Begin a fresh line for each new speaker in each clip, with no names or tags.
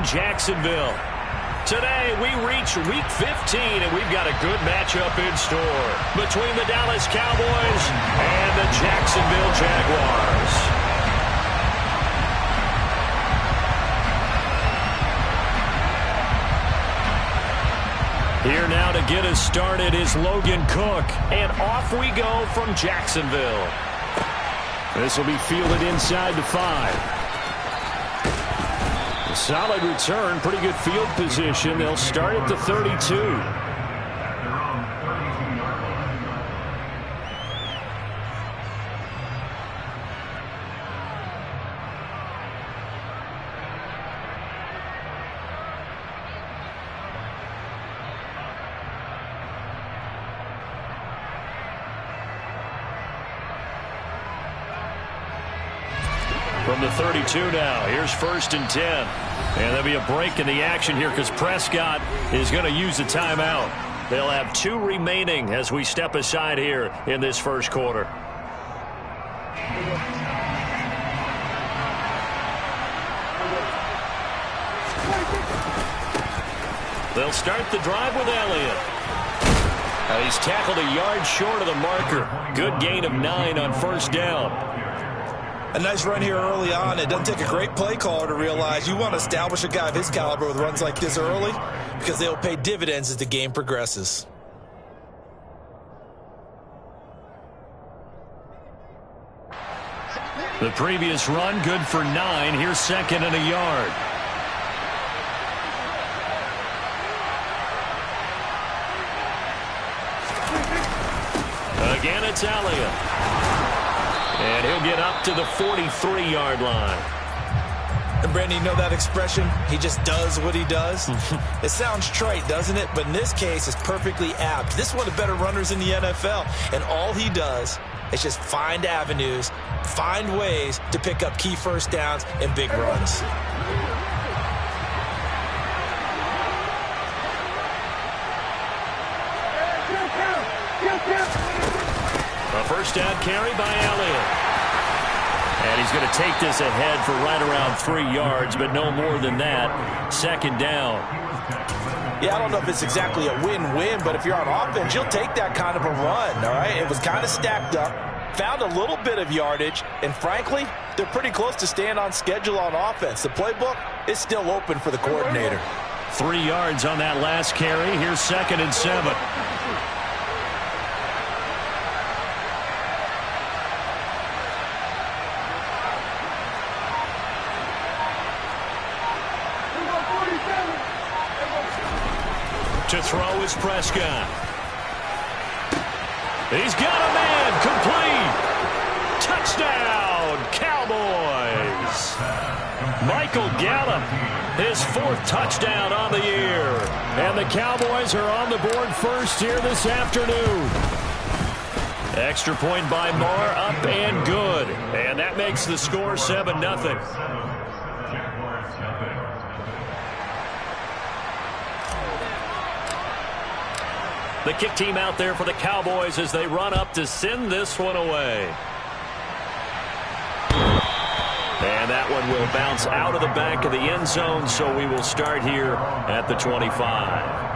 Jacksonville. Today, we reach Week 15, and we've got a good matchup in store between the Dallas Cowboys and the Jacksonville Jaguars. Here now to get us started is Logan Cook, and off we go from Jacksonville. This will be fielded inside the 5. Solid return, pretty good field position. They'll start at the 32. From the 32 now, here's 1st and 10. And there'll be a break in the action here because Prescott is going to use a timeout. They'll have 2 remaining as we step aside here in this first quarter. They'll start the drive with Elliott. He's tackled a yard short of the marker. Good gain of 9 on 1st down.
A nice run here early on. It doesn't take a great play caller to realize you want to establish a guy of his caliber with runs like this early because they'll pay dividends as the game progresses.
The previous run good for 9. Here's 2nd and a yard. Again, it's Elliott. And he'll get up to the 43-yard line.
And Brandon, you know that expression? He just does what he does? It sounds trite, doesn't it? But in this case, it's perfectly apt. This is one of the better runners in the NFL. And all he does is just find avenues, find ways to pick up key 1st downs and big runs.
A 1st down carry by Elliott. And he's going to take this ahead for right around 3 yards, but no more than that. 2nd down.
Yeah, I don't know if it's exactly a win-win, but if you're on offense, you'll take that kind of a run, all right? It was kind of stacked up, found a little bit of yardage, and frankly, they're pretty close to staying on schedule on offense. The playbook is still open for the coordinator.
3 yards on that last carry. Here's 2nd and 7. To throw is Prescott. He's got a man complete. Touchdown, Cowboys. Michael Gallup, his 4th touchdown on the year. And the Cowboys are on the board first here this afternoon. Extra point by Marr, up and good. And that makes the score 7-0. The kick team out there for the Cowboys as they run up to send this one away. And that one will bounce out of the back of the end zone, so we will start here at the 25.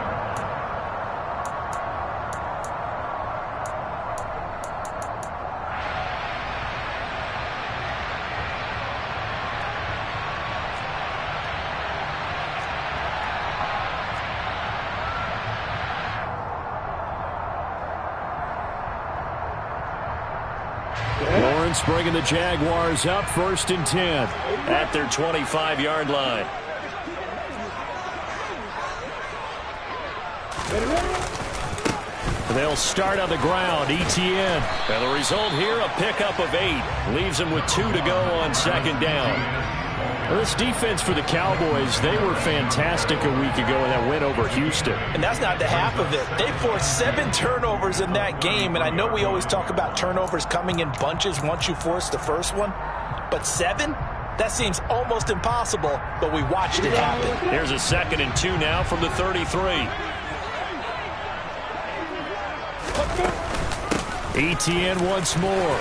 Bringing the Jaguars up 1st and 10 at their 25-yard line. They'll start on the ground. ETN. And the result here, a pickup of 8. Leaves them with 2 to go on 2nd down. Well, this defense for the Cowboys, they were fantastic a week ago in that win over Houston.
And that's not the half of it. They forced 7 turnovers in that game, and I know we always talk about turnovers coming in bunches once you force the first one, but 7? That seems almost impossible, but we watched it happen.
Here's a 2nd and 2 now from the 33. ETN once more.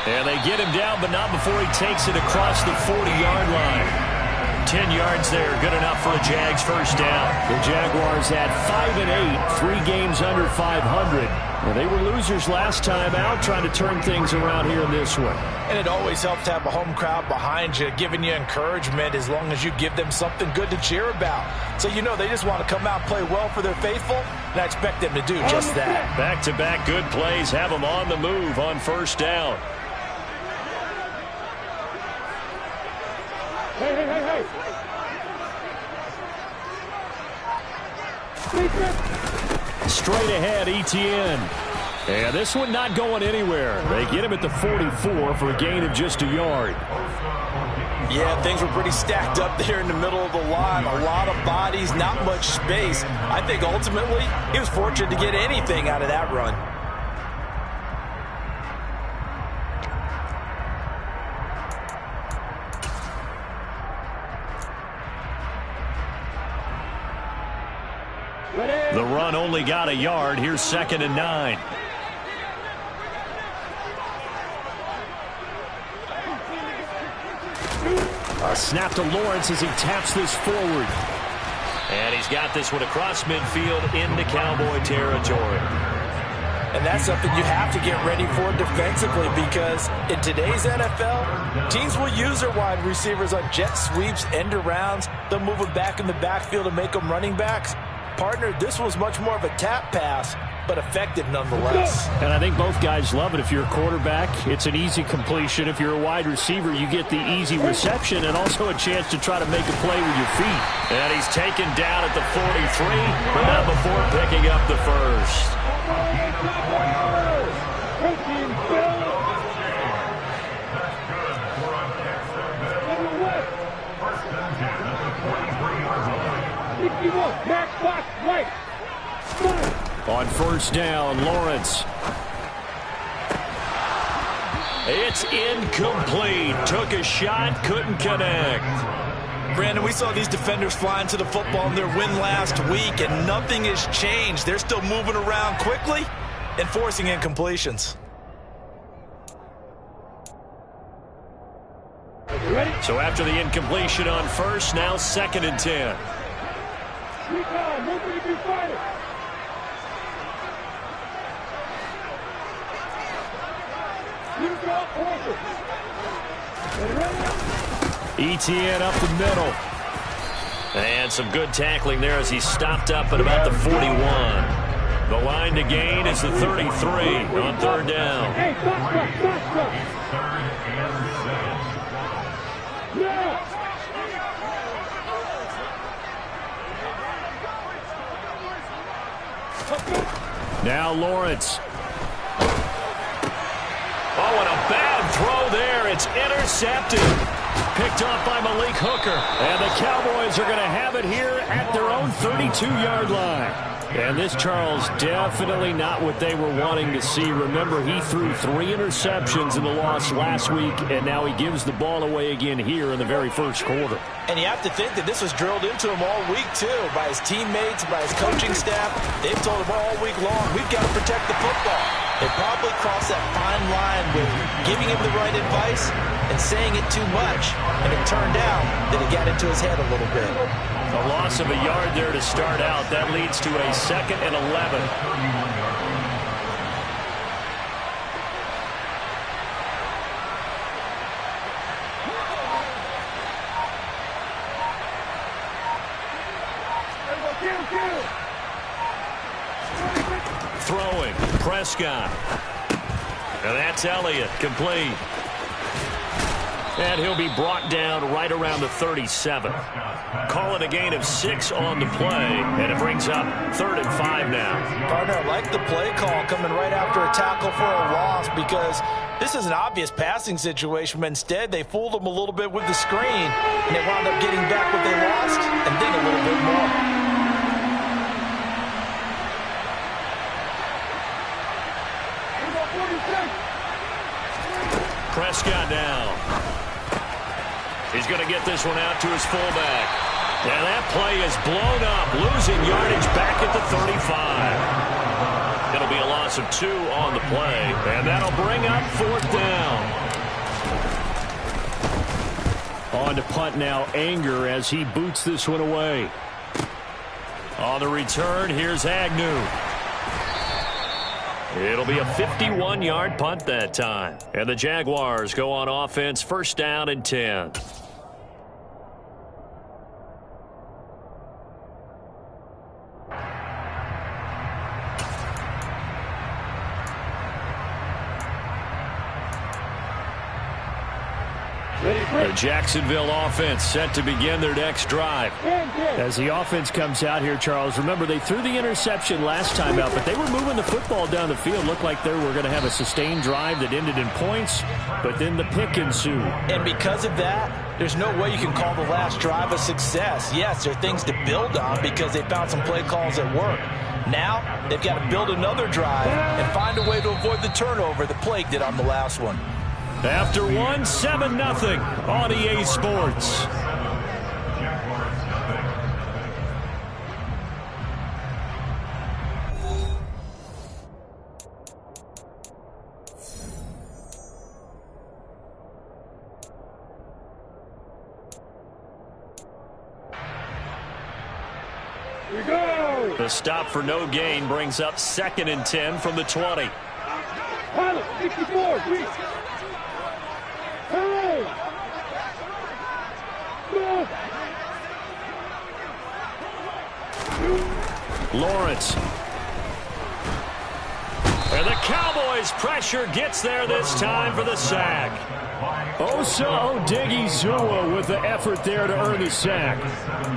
And they get him down, but not before he takes it across the 40-yard line. 10 yards there, good enough for a Jags first down. The Jaguars at 5-8, 3 games under 500. Well, they were losers last time out, trying to turn things around here in this one.
And it always helps to have a home crowd behind you, giving you encouragement as long as you give them something good to cheer about. So you know they just want to come out and play well for their faithful, and I expect them to do just that.
Back-to-back good plays have them on the move on first down.
Hey.
Straight ahead, Etienne. And this one not going anywhere. They get him at the 44 for a gain of just a yard.
Yeah, things were pretty stacked up there in the middle of the line. A lot of bodies, not much space. I think ultimately he was fortunate to get anything out of that run.
The run only got a yard. Here's 2nd and 9. A snap to Lawrence as he taps this forward. And he's got this one across midfield into Cowboy territory.
And that's something you have to get ready for defensively, because in today's NFL, teams will use their wide receivers on jet sweeps, end arounds. They'll move them back in the backfield and make them running backs. Partner, this was much more of a tap pass, but effective nonetheless.
And I think both guys love it. If you're a quarterback, it's an easy completion. If you're a wide receiver, you get the easy reception and also a chance to try to make a play with your feet. And he's taken down at the 43, but not before picking up the first. On first down, Lawrence. It's incomplete. Took a shot, couldn't connect.
Brandon, we saw these defenders flying to the football in their win last week, and nothing has changed. They're still moving around quickly and forcing incompletions.
So after the incompletion on first, now 2nd and 10. Etienne up the middle. And some good tackling there as he stopped up at about the 41. The line to gain is the 33 on 3rd down. Now Lawrence. Oh, and a bad throw there. It's intercepted. Picked off by Malik Hooker. And the Cowboys are going to have it here at their own 32-yard line. And this, Charles, definitely not what they were wanting to see. Remember, he threw 3 interceptions in the loss last week, and now he gives the ball away again here in the very first quarter.
And you have to think that this was drilled into him all week, too, by his teammates, by his coaching staff. They've told him all week long, we've got to protect the football. They probably crossed that fine line with giving him the right advice and saying it too much. And it turned out that it got into his head a little bit.
A loss of a yard there to start out. That leads to a 2nd and 11. Throwing, Prescott. And that's Elliott, complete. And he'll be brought down right around the 37. Call it a gain of 6 on the play, and it brings up 3rd and 5 now.
Partner, I like the play call coming right after a tackle for a loss, because this is an obvious passing situation, but instead they fooled him a little bit with the screen, and they wound up getting back what they lost, and then a little bit more.
Prescott down. He's going to get this one out to his fullback. And that play is blown up, losing yardage back at the 35. It'll be a loss of 2 on the play, and that'll bring up 4th down. On to punt now, Anger, as he boots this one away. On the return, here's Agnew. It'll be a 51-yard punt that time. And the Jaguars go on offense, first down and 10. The Jacksonville offense set to begin their next drive. As the offense comes out here, Charles, remember they threw the interception last time out, but they were moving the football down the field. Looked like they were going to have a sustained drive that ended in points, but then the pick ensued.
And because of that, there's no way you can call the last drive a success. Yes, there are things to build on because they found some play calls that work. Now, they've got to build another drive and find a way to avoid the turnover the Plague did on the last one.
After 7-0 on EA Sports.
Here we go.
The stop for no gain brings up 2nd and 10 from the 20.
Pilot, 64, please. Hey! Go!
Lawrence. And the Cowboys' pressure gets there this time for the sack. Osa Odighizuwa with the effort there to earn the sack.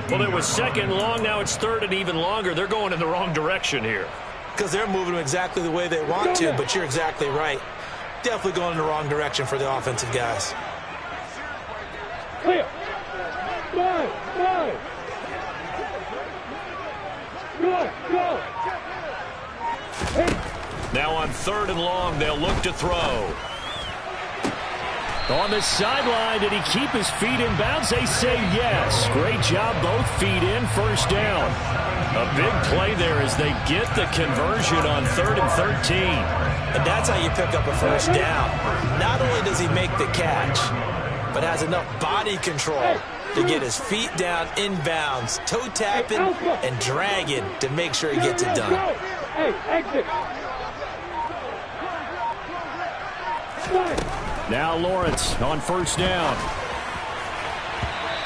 Well, it was 2nd and long. Now it's 3rd and even longer. They're going in the wrong direction here.
Because they're moving exactly the way they want to, but you're exactly right. Definitely going in the wrong direction for the offensive guys.
Clear. Five. Go. Hey.
Now on 3rd and long, they'll look to throw. On the sideline, did he keep his feet in bounds? They say yes. Great job, both feet in, first down. A big play there as they get the conversion on 3rd and 13.
And that's how you pick up a first down. Not only does he make the catch, but has enough body control to get his feet down inbounds, toe tapping and dragging to make sure he gets it done.
Hey, exit.
Now Lawrence on first down.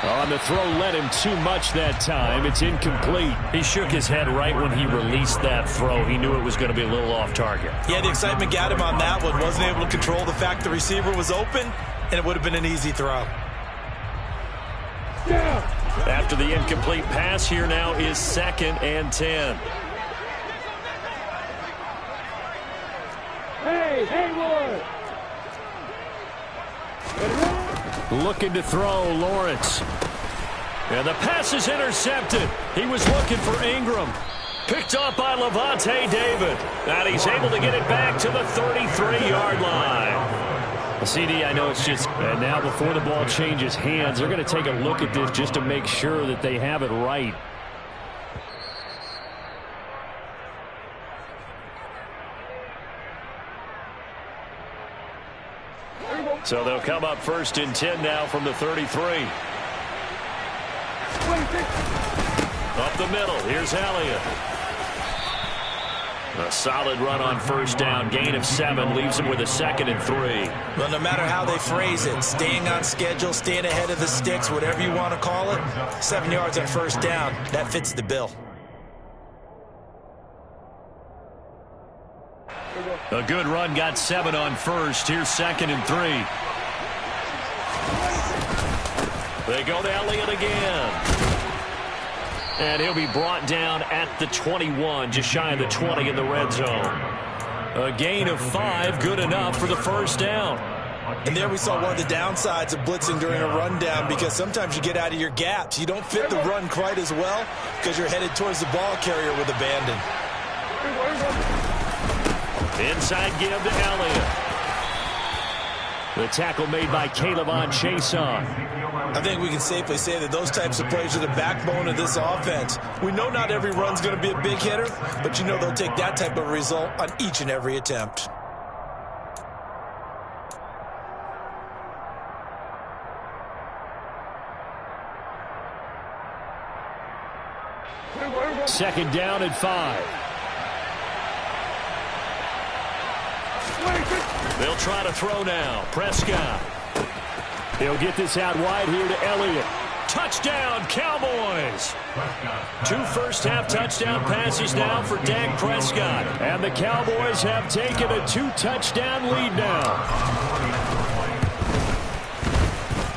On the throw, led him too much that time. It's incomplete. He shook his head right when he released that throw. He knew it was going to be a little off target.
Yeah, the excitement got him on that one. Wasn't able to control the fact the receiver was open, and it would have been an easy throw.
After the incomplete pass, here now is 2nd and 10.
Hey, Hayward.
Looking to throw, Lawrence. And the pass is intercepted. He was looking for Ingram. Picked up by Levante David. And he's able to get it back to the 33-yard line. CD, I know it's just now before the ball changes hands, they're going to take a look at this just to make sure that they have it right. So they'll come up 1st and 10 now from the 33. Up the middle, here's Elliott. A solid run on first down, gain of 7, leaves him with a 2nd and 3.
Well, no matter how they phrase it, staying on schedule, staying ahead of the sticks, whatever you want to call it, 7 yards on first down, that fits the bill.
A good run, got 7 on first. Here's 2nd and 3. They go to Elliott again. And he'll be brought down at the 21, just shy of the 20 in the red zone. A gain of 5, good enough for the first down.
And there we saw one of the downsides of blitzing during a rundown, because sometimes you get out of your gaps. You don't fit the run quite as well because you're headed towards the ball carrier with abandon.
Inside give to Elliott. The tackle made by K'Lavon Chaisson.
I think we can safely say that those types of plays are the backbone of this offense. We know not every run's going to be a big hitter, but you know they'll take that type of result on each and every attempt.
Second down and 5. They'll try to throw now. Prescott. He'll get this out wide here to Elliott. Touchdown, Cowboys! 2 first-half touchdown passes now for Dak Prescott. And the Cowboys have taken a 2-touchdown lead now.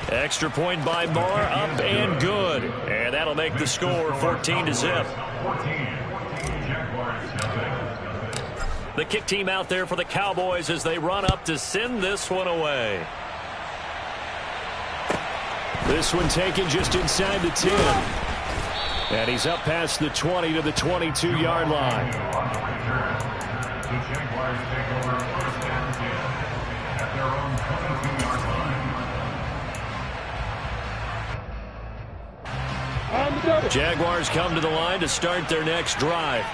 Extra point by Moore, up and good. And that'll make the score 14-0. The kick team out there for the Cowboys as they run up to send this one away. This one taken just inside the 10. And he's up past the 20 to the 22-yard line. Jaguars come to the line to start their next drive.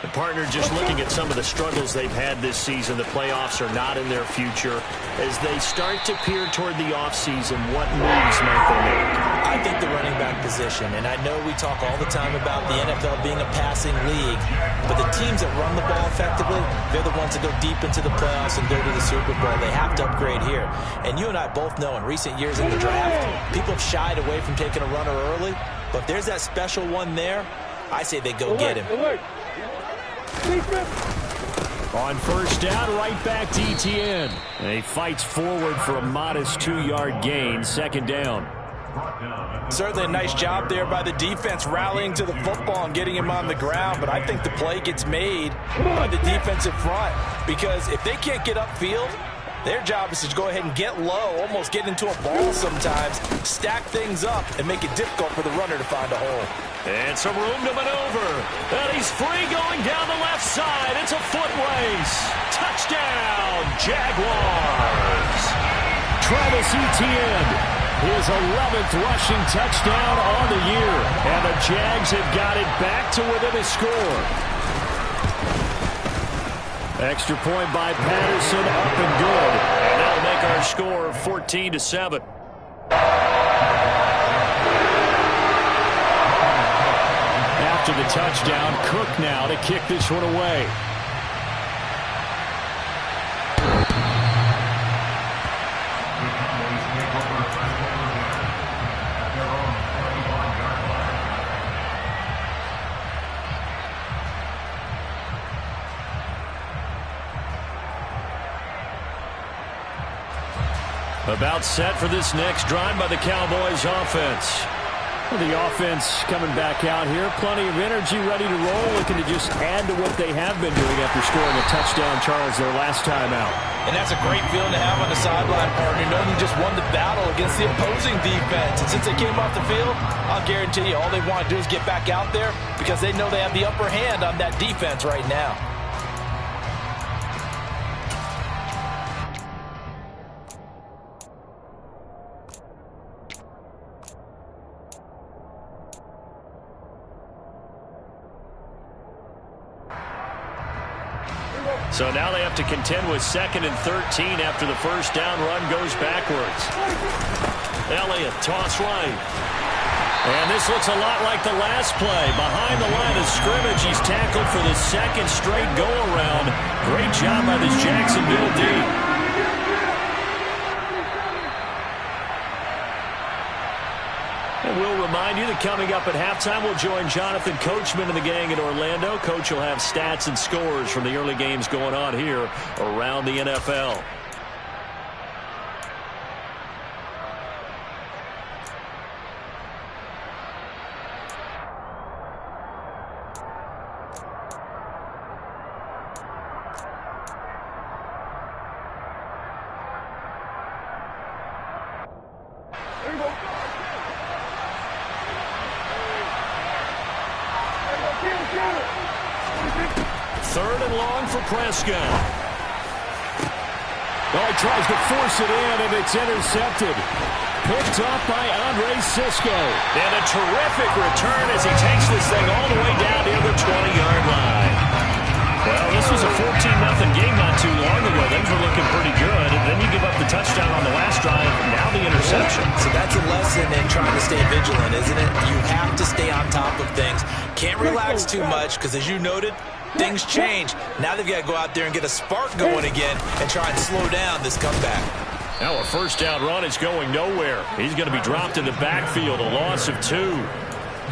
The partner just looking at some of the struggles they've had this season. The playoffs are not in their future. As they start to peer toward the offseason, what moves might they make?
I think the running back position, and I know we talk all the time about the NFL being a passing league, but the teams that run the ball effectively, they're the ones that go deep into the playoffs and go to the Super Bowl. They have to upgrade here. And you and I both know in recent years in the draft, people have shied away from taking a runner early, but if there's that special one there, I say they go get him.
On first down, right back to Etienne. And he fights forward for a modest 2-yard gain. Second down.
Certainly a nice job there by the defense rallying to the football and getting him on the ground, but I think the play gets made by the defensive front because if they can't get upfield, their job is to go ahead and get low, almost get into a ball sometimes, stack things up, and make it difficult for the runner to find a hole.
And some room to maneuver. And he's free going down the left side. It's a foot race. Touchdown, Jaguars. Travis Etienne, his 11th rushing touchdown on the year. And the Jags have got it back to within a score. Extra point by Patterson, up and good. And that'll make our score 14-7. After the touchdown, Cook now to kick this one away. About set for this next drive by the Cowboys offense. The offense coming back out here. Plenty of energy, ready to roll, looking to just add to what they have been doing after scoring a touchdown, Charles, their last time out.
And that's a great feeling to have on the sideline, partner, knowing you just won the battle against the opposing defense. And since they came off the field, I'll guarantee you all they want to do is get back out there because they know they have the upper hand on that defense right now.
So now they have to contend with 2nd and 13 after the first down run goes backwards. Elliott, toss right. And this looks a lot like the last play. Behind the line of scrimmage, he's tackled for the 2nd straight go-around. Great job by this Jacksonville D. And we'll remind you that coming up at halftime, we'll join Jonathan Coachman and the gang in Orlando. Coach will have stats and scores from the early games going on here around the NFL. Third and long for Prescott. Oh, he tries to force it in, and it's intercepted. Picked up by Andre Cisco. And a terrific return as he takes this thing all the way down near the 20-yard line. Well, this was a 14-0 game not too long ago. Things were looking pretty good. And then you give up the touchdown on the last drive, and now the interception.
So that's a lesson in trying to stay vigilant, isn't it? You have to stay on top of things. Can't relax too much because, as you noted, things change. Now they've got to go out there and get a spark going again and try and slow down this comeback.
Now a first down run is going nowhere. He's going to be dropped in the backfield, a loss of 2.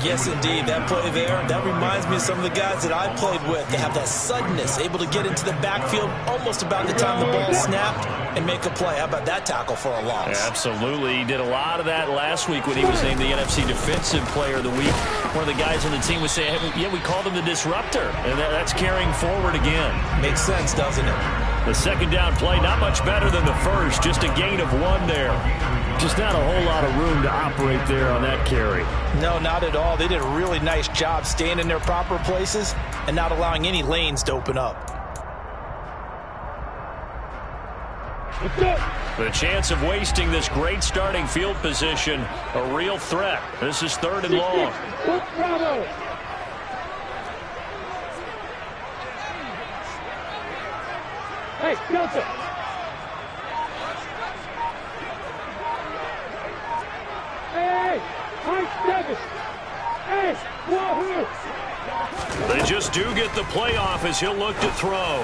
Yes, indeed. That play there, that reminds me of some of the guys that I played with. They have that suddenness, able to get into the backfield almost about the time the ball snapped and make a play. How about that tackle for a loss?
Yeah, absolutely. He did a lot of that last week when he was named the NFC Defensive Player of the Week. One of the guys on the team was saying, hey, yeah, we called him the disruptor. And that's carrying forward again.
Makes sense, doesn't it?
The second down play, not much better than the first. Just a gain of 1 there. Just not a whole lot of room to operate there on that carry.
No, not at all. They did a really nice job staying in their proper places and not allowing any lanes to open up.
The chance of wasting this great starting field position, a real threat. This is 3rd and long.
Hey, Delta. Hey, Mike Davis. Hey, Wahoo.
They just do get the playoff as he'll look to throw.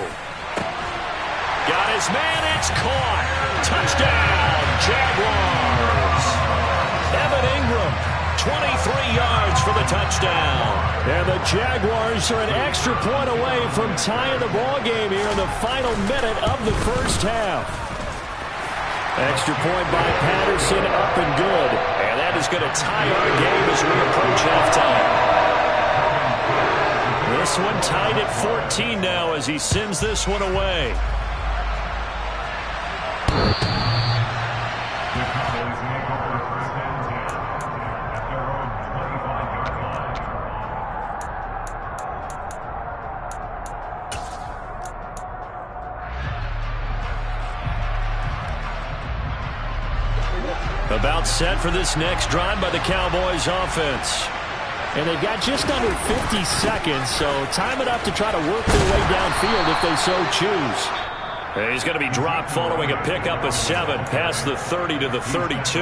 Got his man, it's caught. Touchdown, Jaguars. Evan Ingram, 23 yards for the touchdown. And the Jaguars are an extra point away from tying the ball game here in the final minute of the first half. Extra point by Patterson, up and good. And that is going to tie our game as we approach halftime. This one tied at 14 now as he sends this one away. About set for this next drive by the Cowboys offense. And they've got just under 50 seconds, so time enough to try to work their way downfield if they so choose. He's going to be dropped following a pickup of 7 past the 30 to the 32.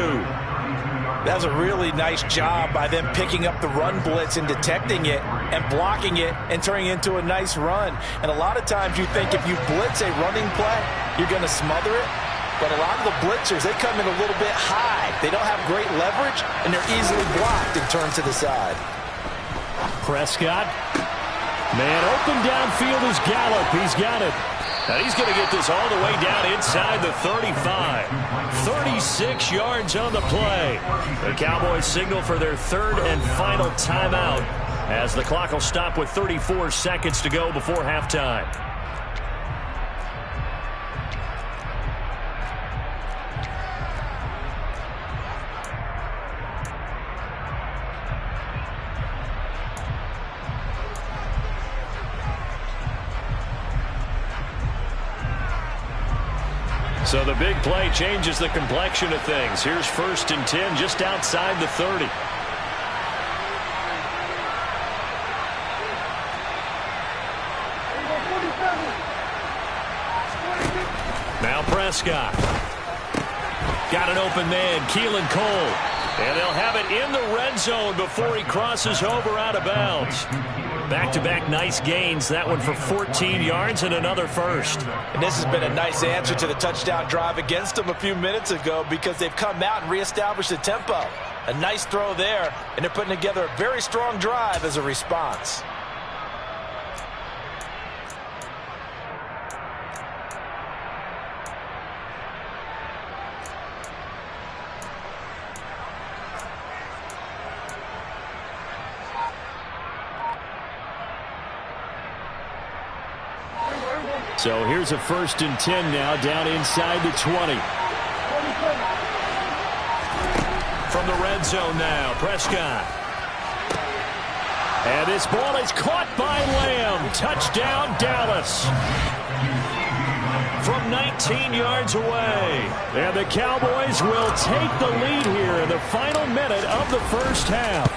That was a really nice job by them picking up the run blitz and detecting it and blocking it and turning it into a nice run. And a lot of times you think if you blitz a running play, you're going to smother it. But a lot of the blitzers, they come in a little bit high. They don't have great leverage, and they're easily blocked and turned to the side.
Prescott. Man open downfield is Gallup. He's got it. Now he's going to get this all the way down inside the 35. 36 yards on the play. The Cowboys signal for their 3rd and final timeout as the clock will stop with 34 seconds to go before halftime. So the big play changes the complexion of things. Here's 1st and 10 just outside the 30. Now Prescott. Got an open man, Keelan Cole. And they'll have it in the red zone before he crosses over out of bounds. Back-to-back nice gains. That one for 14 yards and another first.
And this has been a nice answer to the touchdown drive against them a few minutes ago because they've come out and reestablished the tempo. A nice throw there, and they're putting together a very strong drive as a response.
So here's a 1st and 10 now down inside the 20. From the red zone now, Prescott. And this ball is caught by Lamb. Touchdown, Dallas. From 19 yards away. And the Cowboys will take the lead here in the final minute of the first half.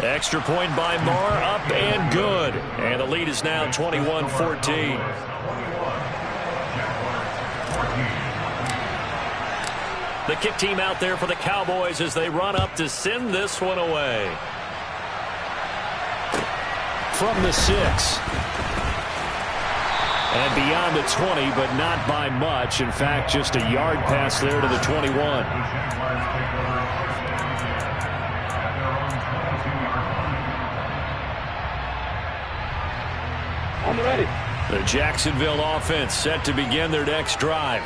Extra point by Marr, up and good. And the lead is now 21-14. The kick team out there for the Cowboys as they run up to send this one away. from the 6. And beyond the 20, but not by much. In fact, just a yard pass there to the 21.
I'm ready.
The Jacksonville offense set to begin their next drive.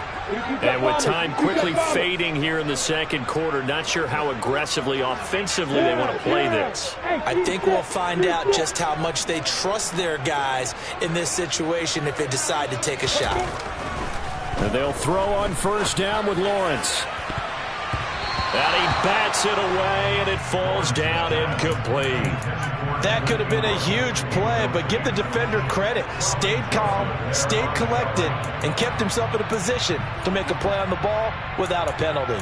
And with time quickly fading here in the second quarter, not sure how aggressively, offensively they want to play this.
I think we'll find out just how much they trust their guys in this situation if they decide to take a shot.
And they'll throw on first down with Lawrence. And he bats it away, and it falls down incomplete.
That could have been a huge play, but give the defender credit. Stayed calm, stayed collected, and kept himself in a position to make a play on the ball without a penalty.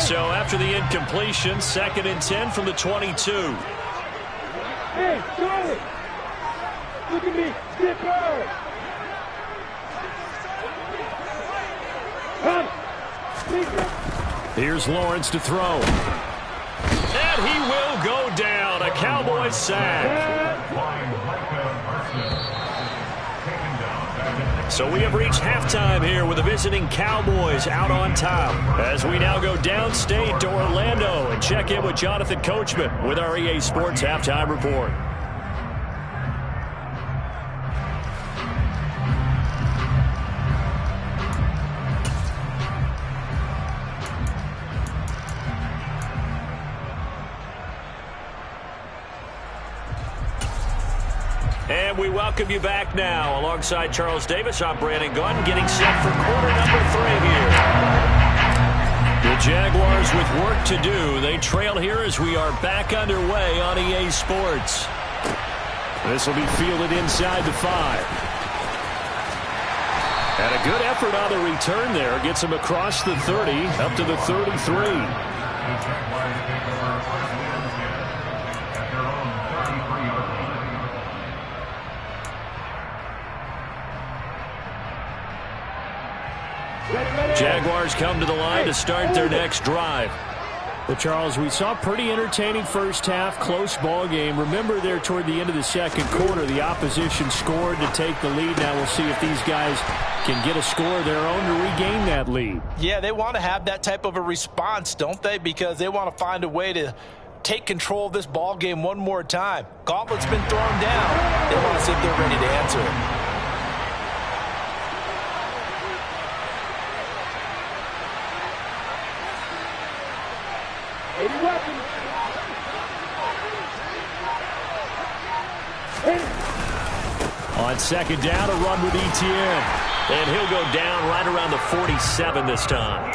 So after the incompletion, 2nd and 10 from the 22.
Hey, Charlie! Look at me, Skipper! Come!
Here's Lawrence to throw. And he will go down. A Cowboys sack. So we have reached halftime here with the visiting Cowboys out on top. As we now go downstate to Orlando and check in with Jonathan Coachman with our EA Sports Halftime Report. And we welcome you back now. Alongside Charles Davis, I'm Brandon Gunn, getting set for quarter number 3 here. The Jaguars with work to do. They trail here as we are back underway on EA Sports. This will be fielded inside the 5. And a good effort on the return there. Gets him across the 30, up to the 33. Jaguars come to the line to start their next drive. Well, Charles, we saw pretty entertaining first half, close ball game. Remember there toward the end of the second quarter, the opposition scored to take the lead. Now we'll see if these guys can get a score of their own to regain that lead.
Yeah, they want to have that type of a response, don't they? Because they want to find a way to take control of this ball game one more time. Gauntlet's been thrown down. They want to see if they're ready to answer it.
On second down, a run with Etienne. And he'll go down right around the 47 this time.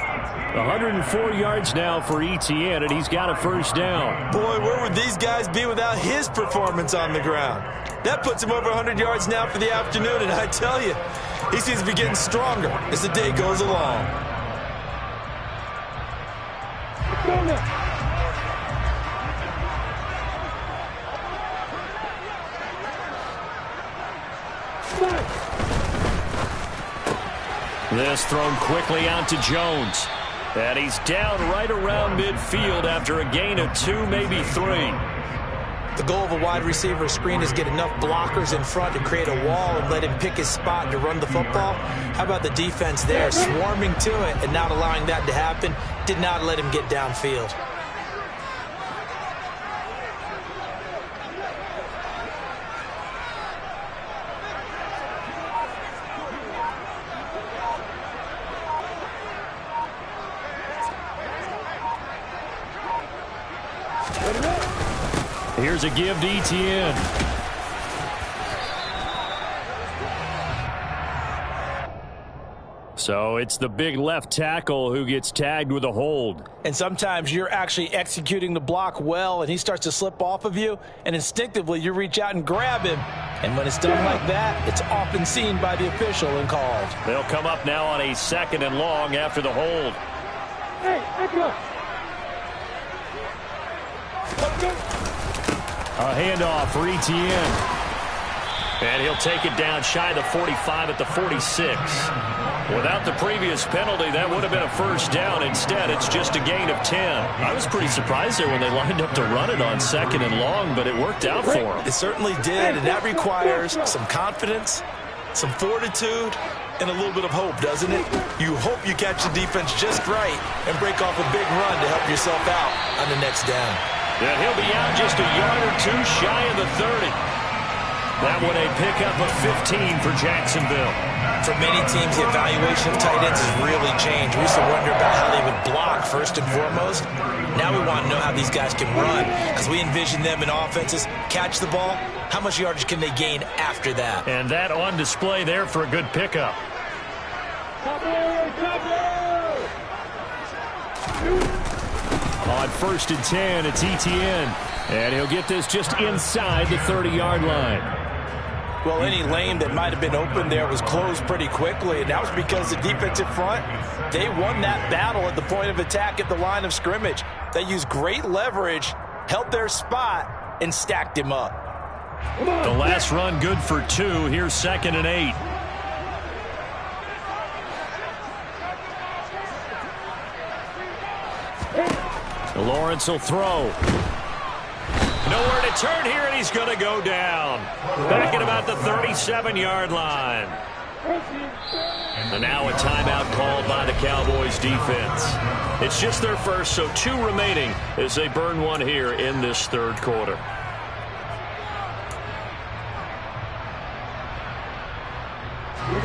104 yards now for Etienne, and he's got a first down.
Boy, where would these guys be without his performance on the ground? That puts him over 100 yards now for the afternoon, and I tell you, he seems to be getting stronger as the day goes along.
This thrown quickly out to Jones. And he's down right around midfield after a gain of 2, maybe 3.
The goal of a wide receiver screen is get enough blockers in front to create a wall and let him pick his spot to run the football. How about the defense there, swarming to it and not allowing that to happen? Did not let him get downfield.
Here's a give to Etienne. So it's the big left tackle who gets tagged with a hold.
And sometimes you're actually executing the block well, and he starts to slip off of you, and instinctively you reach out and grab him. And when it's done like that, it's often seen by the official and called.
They'll come up now on a 2nd and long after the hold.
Hey, Echo!
A handoff for Etienne. And he'll take it down shy of the 45 at the 46. Without the previous penalty, that would have been a first down. Instead, it's just a gain of 10. I was pretty surprised there when they lined up to run it on 2nd and long, but it worked out for them.
It certainly did, and that requires some confidence, some fortitude, and a little bit of hope, doesn't it? You hope you catch the defense just right and break off a big run to help yourself out on the next down.
And he'll be out just a yard or two shy of the 30. That one a pickup of 15 for Jacksonville.
For many teams, the evaluation of tight ends has really changed. We used to wonder about how they would block first and foremost. Now we want to know how these guys can run, because we envision them in offenses catch the ball. How much yardage can they gain after that?
And that on display there for a good pickup. On 1st and 10, it's Etienne. And he'll get this just inside the 30-yard line.
Well, any lane that might have been open there was closed pretty quickly, and that was because the defensive front, they won that battle at the point of attack at the line of scrimmage. They used great leverage, held their spot, and stacked him up.
The last run good for 2. Here's 2nd and 8. Lawrence will throw. Nowhere to turn here, and he's going to go down. Back at about the 37-yard line. And now a timeout called by the Cowboys defense. It's just their first, so 2 remaining as they burn one here in this 3rd quarter.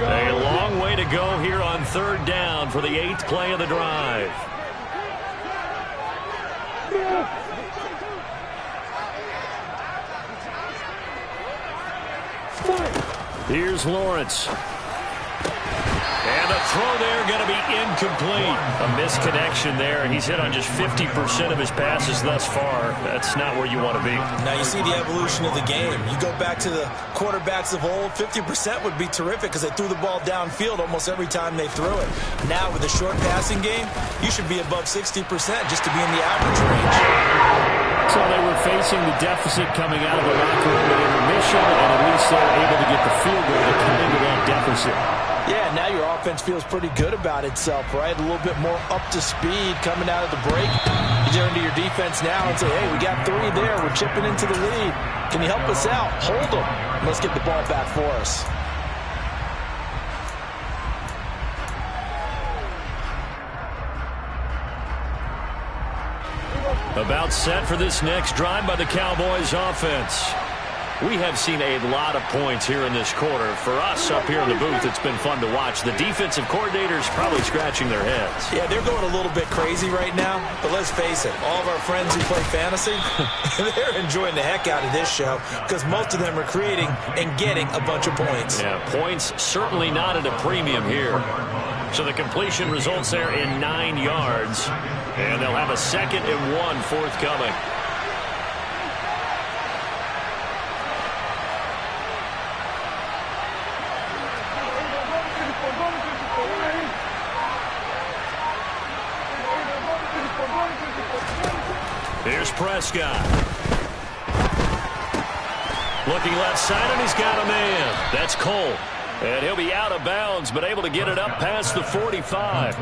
A long way to go here on 3rd down for the 8th play of the drive. Here's Lawrence. And the throw there going to be incomplete. A misconnection there. He's hit on just 50% of his passes thus far. That's not where you want to be.
Now you see the evolution of the game. You go back to the quarterbacks of old, 50% would be terrific because they threw the ball downfield almost every time they threw it. Now with a short passing game, you should be above 60% just to be in the average range.
So they were facing the deficit coming out of the locker room at intermission, and at least they were able to get the field goal to come into that deficit.
Yeah, now your offense feels pretty good about itself, right? A little bit more up to speed coming out of the break. You turn to your defense now and say, hey, we got 3 there. We're chipping into the lead. Can you help us out? Hold them. Let's get the ball back for us.
About set for this next drive by the Cowboys offense. We have seen a lot of points here in this quarter. For us up here in the booth, it's been fun to watch. The defensive coordinators probably scratching their heads.
Yeah, they're going a little bit crazy right now. But let's face it, all of our friends who play fantasy, they're enjoying the heck out of this show because most of them are creating and getting a bunch of points.
Yeah, points certainly not at a premium here. So the completion results there in 9 yards. And they'll have a 2nd and 1 forthcoming. Here's Prescott. Looking left side, and he's got a man. That's Cole. And he'll be out of bounds, but able to get it up past the 45.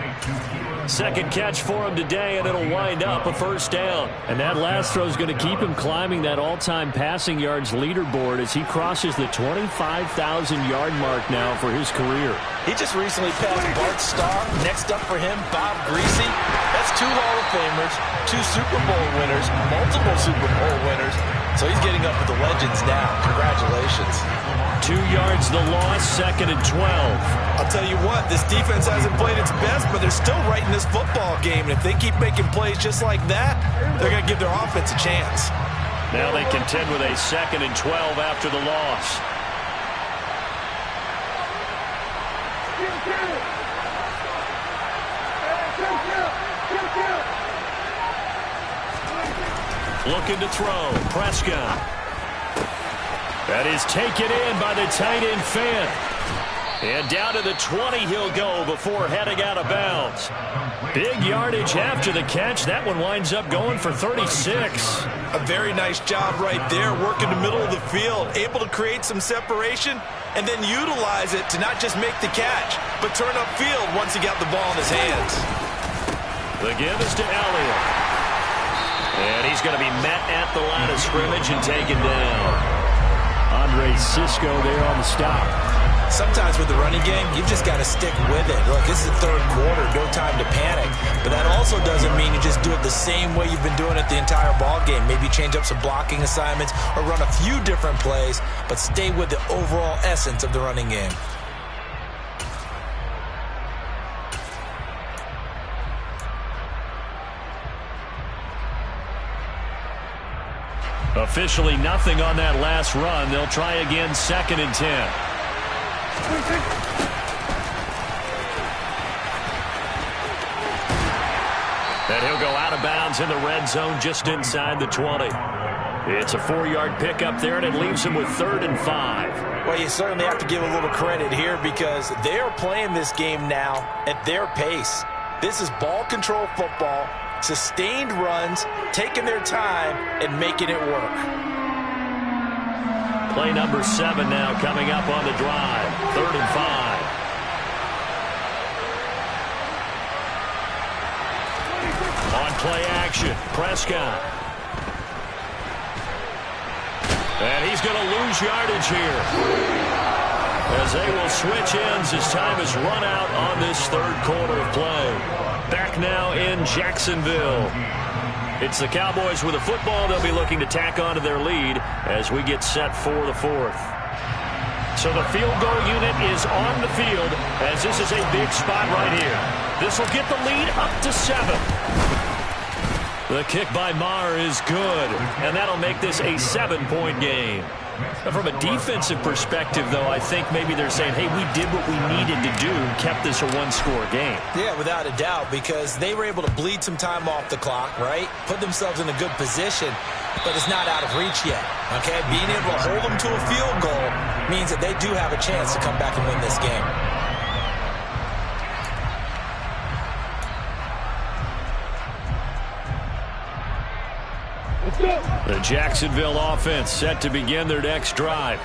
2nd catch for him today, and it'll wind up a 1st down. And that last throw is going to keep him climbing that all-time passing yards leaderboard as he crosses the 25,000-yard mark now for his career.
He just recently passed Bart Starr. Next up for him, Bob Greasy. That's 2 Hall of Famers, 2 Super Bowl winners, multiple Super Bowl winners. So he's getting up with the legends now. Congratulations.
2 yards the loss, 2nd and 12.
I'll tell you what, this defense hasn't played its best, but they're still right in this football game. And if they keep making plays just like that, they're going to give their offense a chance.
Now they contend with a 2nd and 12 after the loss. Looking to throw. Prescott. That is taken in by the tight end Fant. And down to the 20 he'll go before heading out of bounds. Big yardage after the catch. That one winds up going for 36.
A very nice job right there, working the middle of the field, able to create some separation and then utilize it to not just make the catch, but turn upfield once he got the ball in his hands.
The give is to Elliott. And he's going to be met at the line of scrimmage and taken down. Andre Cisco there on the stop.
Sometimes with the running game, you've just got to stick with it. Look, this is the third quarter, no time to panic. But that also doesn't mean you just do it the same way you've been doing it the entire ball game. Maybe change up some blocking assignments or run a few different plays, but stay with the overall essence of the running game.
Officially nothing on that last run. They'll try again, 2nd and 10. And he'll go out of bounds in the red zone just inside the 20. It's a 4-yard pickup there, and it leaves him with 3rd and 5.
Well, you certainly have to give a little credit here because they are playing this game now at their pace. This is ball control football, sustained runs, taking their time, and making it work.
Play number 7 now coming up on the drive. 3rd and 5. On play action, Prescott. And he's going to lose yardage here, as they will switch ends as time is run out on this 3rd quarter of play. Back now in Jacksonville. It's the Cowboys with a football. They'll be looking to tack onto their lead as we get set for the 4th. So the field goal unit is on the field as this is a big spot right here. This will get the lead up to 7. The kick by Maher is good, and that'll make this a 7-point game. From a defensive perspective, though, I think maybe they're saying, hey, we did what we needed to do and kept this a 1-score game.
Yeah, without a doubt, because they were able to bleed some time off the clock, right? Put themselves in a good position, but it's not out of reach yet, okay? Being able to hold them to a field goal means that they do have a chance to come back and win this game.
The Jacksonville offense set to begin their next drive.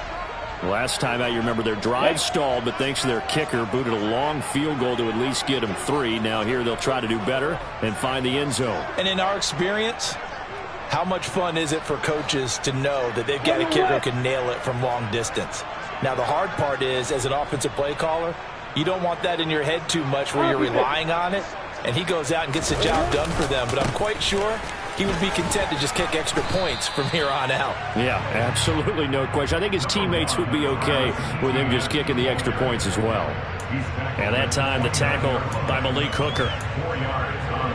Last time out, you remember their drive stalled, but thanks to their kicker, booted a long field goal to at least get them 3. Now here they'll try to do better and find the end zone.
And in our experience, how much fun is it for coaches to know that they've got a kicker who can nail it from long distance? Now the hard part is, as an offensive play caller, you don't want that in your head too much where you're relying on it, and he goes out and gets the job done for them. But I'm quite sure he would be content to just kick extra points from here on out.
Yeah, absolutely no question. I think his teammates would be okay with him just kicking the extra points as well. And that time, the tackle by Malik Hooker.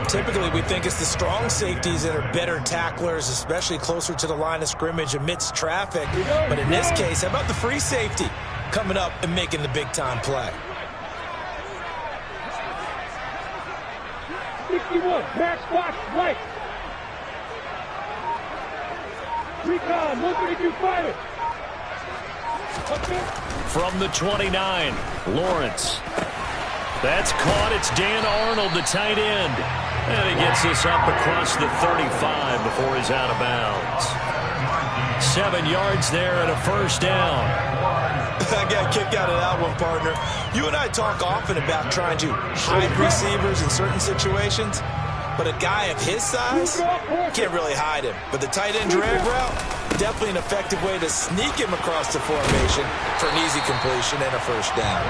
Typically, we think it's the strong safeties that are better tacklers, especially closer to the line of scrimmage amidst traffic. But in this case, how about the free safety coming up and making the big-time play?
61, Max Fox, right. Recon, 132 fire.
From the 29, Lawrence. That's caught. It's Dan Arnold, the tight end. And he gets this up across the 35 before he's out of bounds. 7 yards there and a 1st down.
I got kicked out of that one, partner. You and I talk often about trying to hide receivers in certain situations, but a guy of his size can't really hide him. But the tight end drag route, definitely an effective way to sneak him across the formation for an easy completion and a 1st down.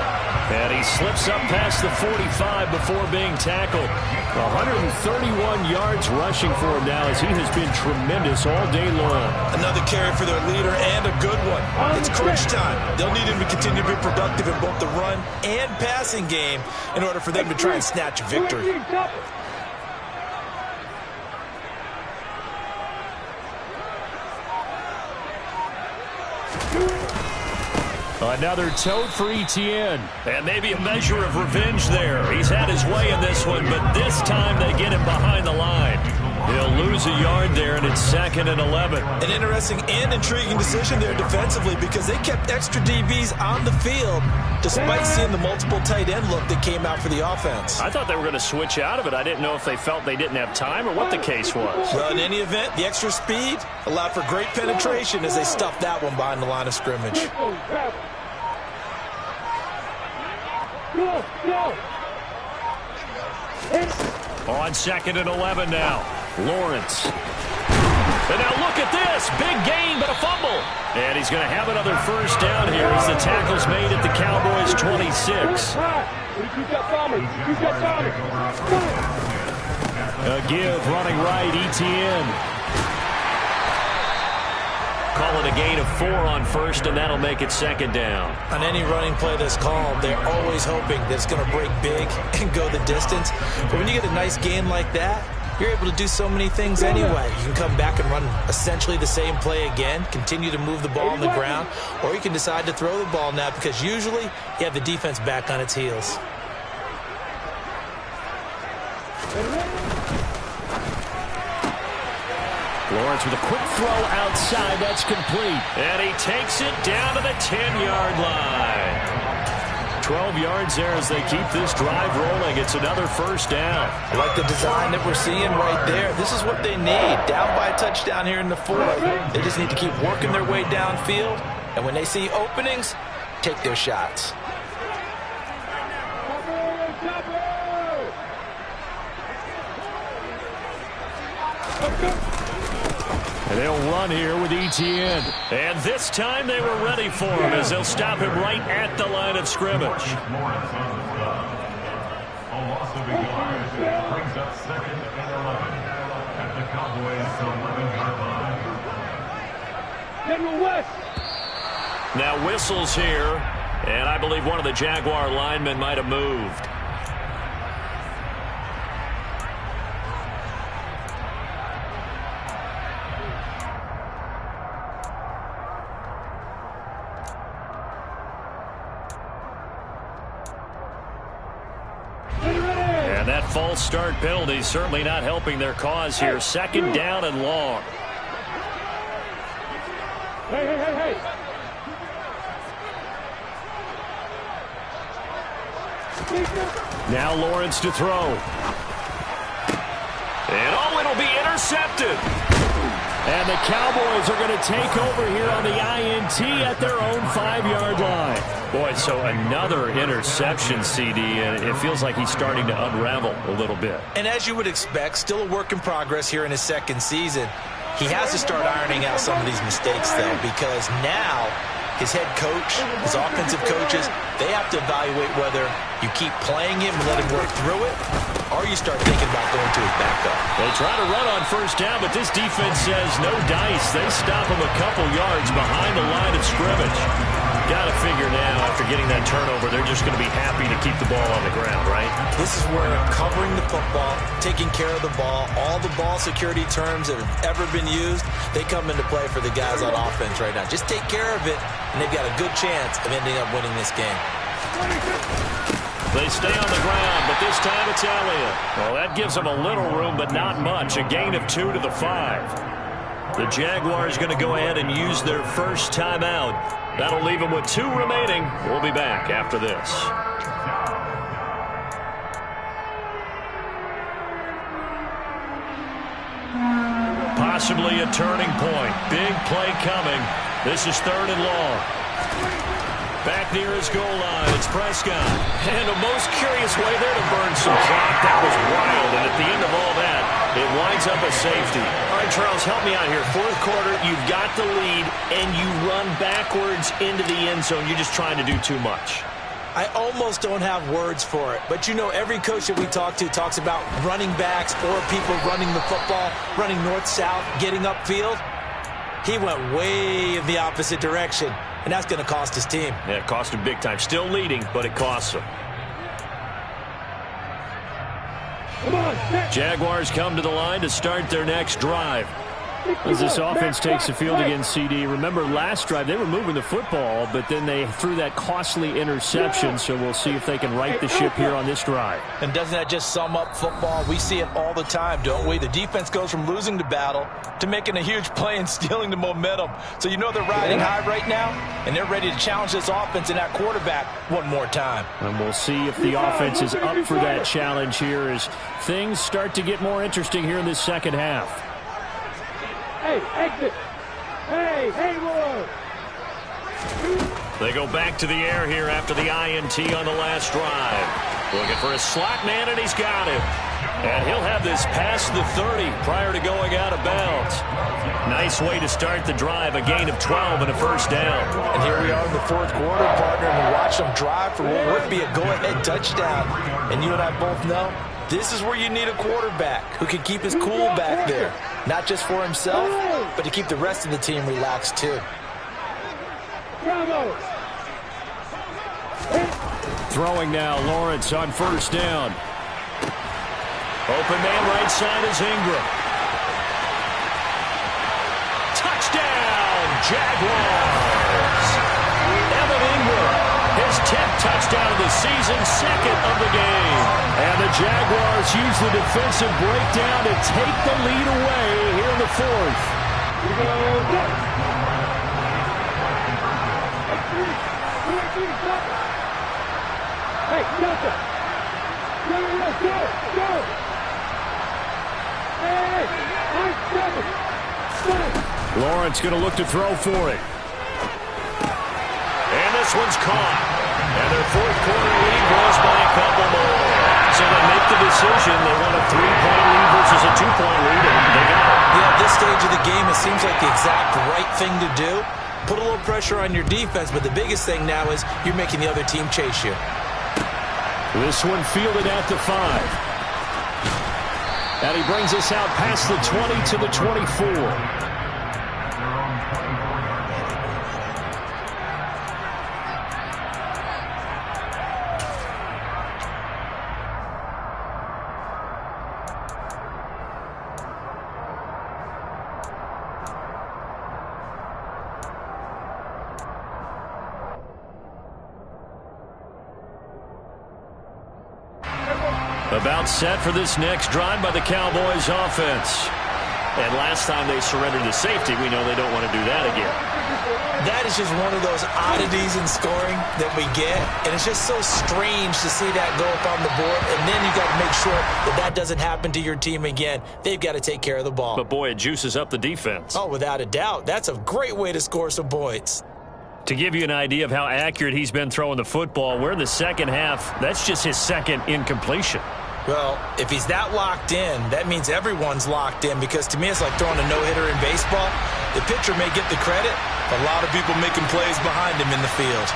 And he slips up past the 45 before being tackled. 131 yards rushing for him now as he has been tremendous all day long.
Another carry for their leader and a good one. It's crunch time. They'll need him to continue to be productive in both the run and passing game in order for them to try and snatch a victory.
Another tote for Etienne. And maybe a measure of revenge there. He's had his way in this one, but this time they get him behind the line. He'll lose a yard there, and it's 2nd and 11.
An interesting and intriguing decision there defensively because they kept extra DBs on the field despite seeing the multiple tight end look that came out for the offense.
I thought they were going to switch out of it. I didn't know if they felt they didn't have time or what the case was.
Well, in any event, the extra speed allowed for great penetration as they stuffed that one behind the line of scrimmage.
On 2nd and 11 now. Lawrence. And now look at this. Big gain, but a fumble. And he's going to have another first down here as the tackle's made at the Cowboys' 26. A give running right, Etienne. Call it a gain of 4 on first, and that'll make it 2nd down.
On any running play that's called, they're always hoping that it's going to break big and go the distance. But when you get a nice gain like that, you're able to do so many things anyway. You can come back and run essentially the same play again, continue to move the ball on the ground, or you can decide to throw the ball now because usually you have the defense back on its heels.
Lawrence with a quick throw outside. That's complete. And he takes it down to the 10-yard line. 12 yards there as they keep this drive rolling. It's another first down.
I like the design that we're seeing right there. This is what they need. Down by a touchdown here in the 4th. They just need to keep working their way downfield. And when they see openings, take their shots.
And they'll run here with Etienne. And this time they were ready for him as they'll stop him right at the line of scrimmage.
A loss of a yard brings up 2nd and 11 at the Cowboys' 11-yard line.
General West.
Now whistles here, and I believe one of the Jaguar linemen might have moved. And that false start penalty certainly not helping their cause here. 2nd down and long.
Hey.
Now Lawrence to throw. And it'll be intercepted. And the Cowboys are going to take over here on the INT at their own 5-yard line. Boy, so another interception, CD, and it feels like he's starting to unravel a little bit.
And as you would expect, still a work in progress here in his 2nd season. He has to start ironing out some of these mistakes, though, because now his head coach, his offensive coaches, they have to evaluate whether you keep playing him and let him work through it, or you start thinking about going to his backup.
They try to run on first down, but this defense says no dice. They stop him a couple yards behind the line of scrimmage. Got to figure now, after getting that turnover, they're just going to be happy to keep the ball on the ground, right?
This is where covering the football, taking care of the ball, all the ball security terms that have ever been used, they come into play for the guys on offense right now. Just take care of it, and they've got a good chance of ending up winning this game.
They stay on the ground, but this time it's Elliott. Well, that gives them a little room, but not much. A gain of 2 to the 5. The Jaguars going to go ahead and use their first timeout. That'll leave them with 2 remaining. We'll be back after this. Possibly a turning point. Big play coming. This is 3rd and long. Back near his goal line, it's Prescott. And a most curious way there to burn some clock. That was wild, and at the end of all that, it winds up a safety. All right, Charles, help me out here. 4th quarter, you've got the lead, and you run backwards into the end zone. You're just trying to do too much.
I almost don't have words for it, but you know every coach that we talk to talks about running backs or people running the football, running north-south, getting upfield. He went way in the opposite direction, and that's going to cost his team.
Yeah, it cost him big time. Still leading, but it costs him. Jaguars come to the line to start their next drive. As this offense takes the field against CD, remember last drive they were moving the football, but then they threw that costly interception, so we'll see if they can right the ship here on this drive.
And doesn't that just sum up football? We see it all the time, don't we? The defense goes from losing the battle to making a huge play and stealing the momentum. So you know they're riding high right now, and they're ready to challenge this offense and that quarterback one more time.
And we'll see if the offense is up for that challenge here as things start to get more interesting here in this second half.
Hey, exit. Hey, Hayward.
They go back to the air here after the INT on the last drive. Looking for a slot man, and he's got him. And he'll have this past the 30 prior to going out of bounds. Nice way to start the drive, a gain of 12 and a first down.
And here we are in the fourth quarter, partner, and we watch them drive for what would be a go-ahead touchdown. And you and I both know this is where you need a quarterback who can keep his cool back there. Not just for himself, but to keep the rest of the team relaxed too.
Bravo.
Throwing now, Lawrence on first down. Open man right side is Ingram. Touchdown, Jaguars. Evan Ingram, his 10th touchdown of the season, second of the game. And the Jaguars use the defensive breakdown to take the lead away here in the fourth.
Hey, Delta. Go. Hey,
Lawrence going to look to throw for it. And this one's caught. And their fourth quarter lead grows by a couple more. So they make the decision. They want a 3-point lead versus a 2-point lead, and they got it.
Yeah, at this stage of the game, it seems like the exact right thing to do. Put a little pressure on your defense, but the biggest thing now is you're making the other team chase you.
This one fielded at the 5. And he brings us out past the 20 to the 24. About set for this next drive by the Cowboys offense. And last time they surrendered to safety, we know they don't want to do that again.
That is just one of those oddities in scoring that we get. And it's just so strange to see that go up on the board. And then you got to make sure that that doesn't happen to your team again. They've got to take care of the ball.
But boy, it juices up the defense.
Oh, without a doubt. That's a great way to score some points.
To give you an idea of how accurate he's been throwing the football, we're in the second half. That's just his second incompletion.
Well, if he's that locked in, that means everyone's locked in, because to me it's like throwing a no-hitter in baseball. The pitcher may get the credit, but a lot of people making plays behind him in the field.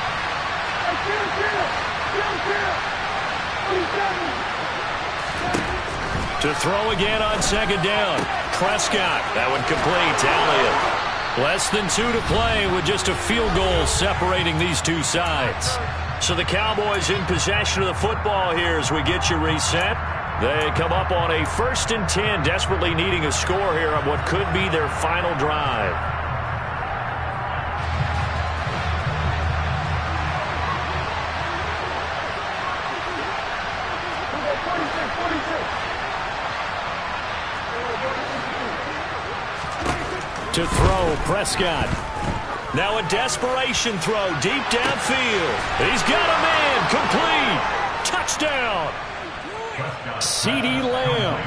To throw again on second down. Prescott, that one complete. Elliott. Less than 2 to play with just a field goal separating these two sides. So the Cowboys in possession of the football here as we get you reset. They come up on a 1st and 10, desperately needing a score here on what could be their final drive. To throw, Prescott. Now a desperation throw deep downfield. He's got a man. Complete. Touchdown. CeeDee Lamb.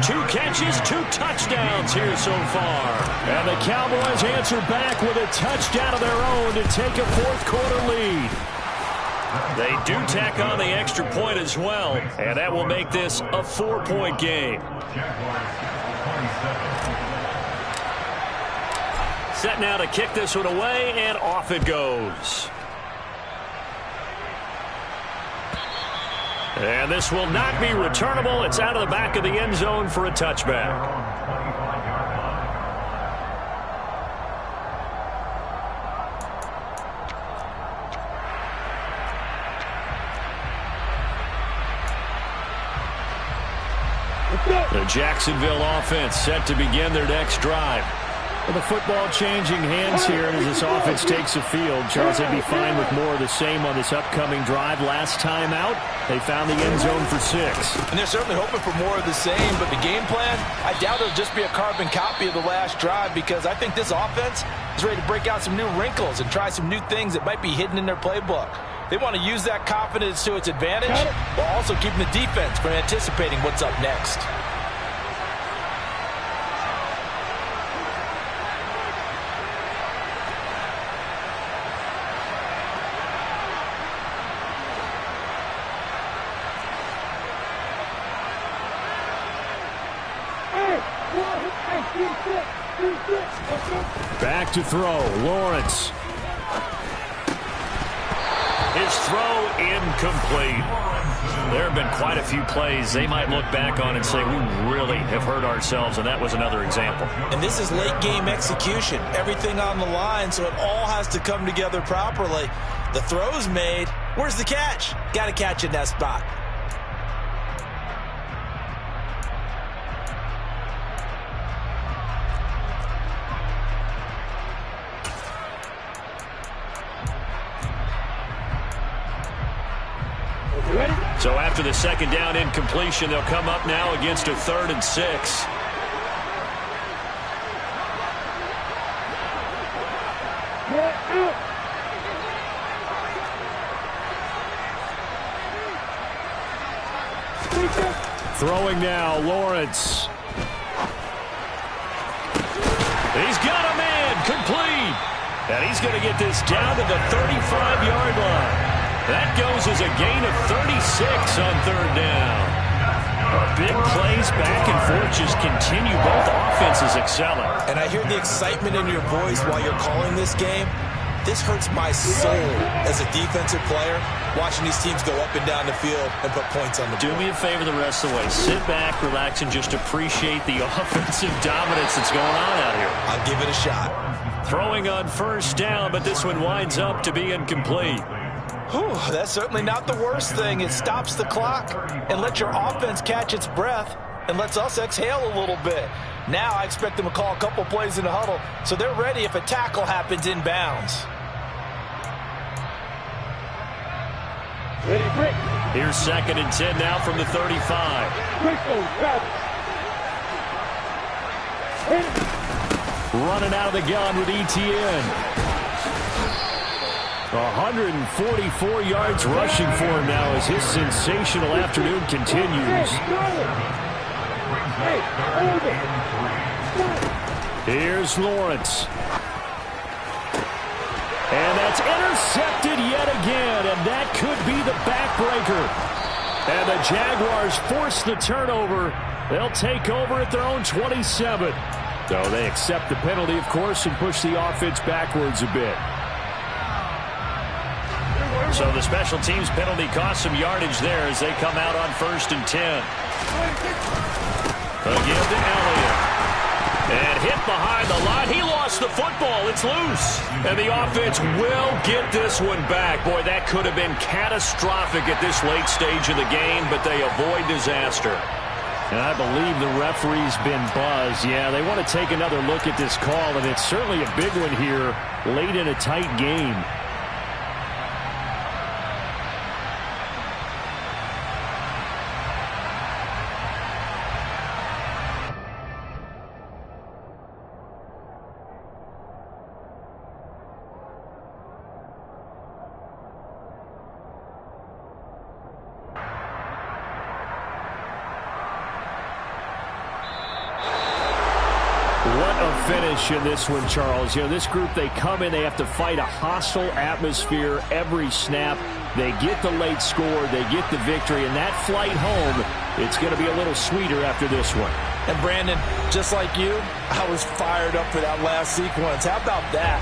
2 catches, 2 touchdowns here so far. And the Cowboys answer back with a touchdown of their own to take a fourth quarter lead. They do tack on the extra point as well, and that will make this a 4-point game. Set now to kick this one away, and off it goes. And this will not be returnable. It's out of the back of the end zone for a touchback. The Jacksonville offense set to begin their next drive. Well, the football changing hands here as this offense takes the field. Charles, they'd be fine with more of the same on this upcoming drive. Last time out, they found the end zone for 6.
And they're certainly hoping for more of the same, but the game plan, I doubt it'll just be a carbon copy of the last drive, because I think this offense is ready to break out some new wrinkles and try some new things that might be hidden in their playbook. They want to use that confidence to its advantage while also keeping the defense from anticipating what's up next.
Back to throw, Lawrence. His throw incomplete. There have been quite a few plays they might look back on and say, we really have hurt ourselves, and that was another example.
And this is late game execution. Everything on the line, so it all has to come together properly. The throw's made. Where's the catch? Got to catch in that spot.
So after the second down incompletion, they'll come up now against a 3rd and 6. Throwing now, Lawrence. He's got a man, complete. And he's going to get this down to the 35-yard line. That goes as a gain of 36 on 3rd down. Big plays back and forth just continue. Both offenses excelling.
And I hear the excitement in your voice while you're calling this game. This hurts my soul as a defensive player, watching these teams go up and down the field and put points on the board.
Do me a favor the rest of the way. Sit back, relax, and just appreciate the offensive dominance that's going on out here.
I'll give it a shot.
Throwing on 1st down, but this one winds up to be incomplete.
Whew, that's certainly not the worst thing. It stops the clock and lets your offense catch its breath and lets us exhale a little bit. Now I expect them to call a couple plays in the huddle so they're ready if a tackle happens inbounds.
Here's 2nd and 10 now from the 35. Running out of the gun with ETN. 144 yards rushing for him now as his sensational afternoon continues. Here's Lawrence. And that's intercepted yet again, and that could be the backbreaker. And the Jaguars force the turnover. They'll take over at their own 27. So they accept the penalty, of course, and push the offense backwards a bit. So the special teams penalty cost some yardage there as they come out on 1st and 10. Again to Elliott. And hit behind the line. He lost the football. It's loose. And the offense will get this one back. Boy, that could have been catastrophic at this late stage of the game, but they avoid disaster. And I believe the referee's been buzzed. Yeah, they want to take another look at this call, and it's certainly a big one here late in a tight game. What a finish in this one, Charles. You know, this group, they come in, they have to fight a hostile atmosphere every snap. They get the late score, they get the victory, and that flight home, it's going to be a little sweeter after this one.
And Brandon, just like you, I was fired up for that last sequence. How about that?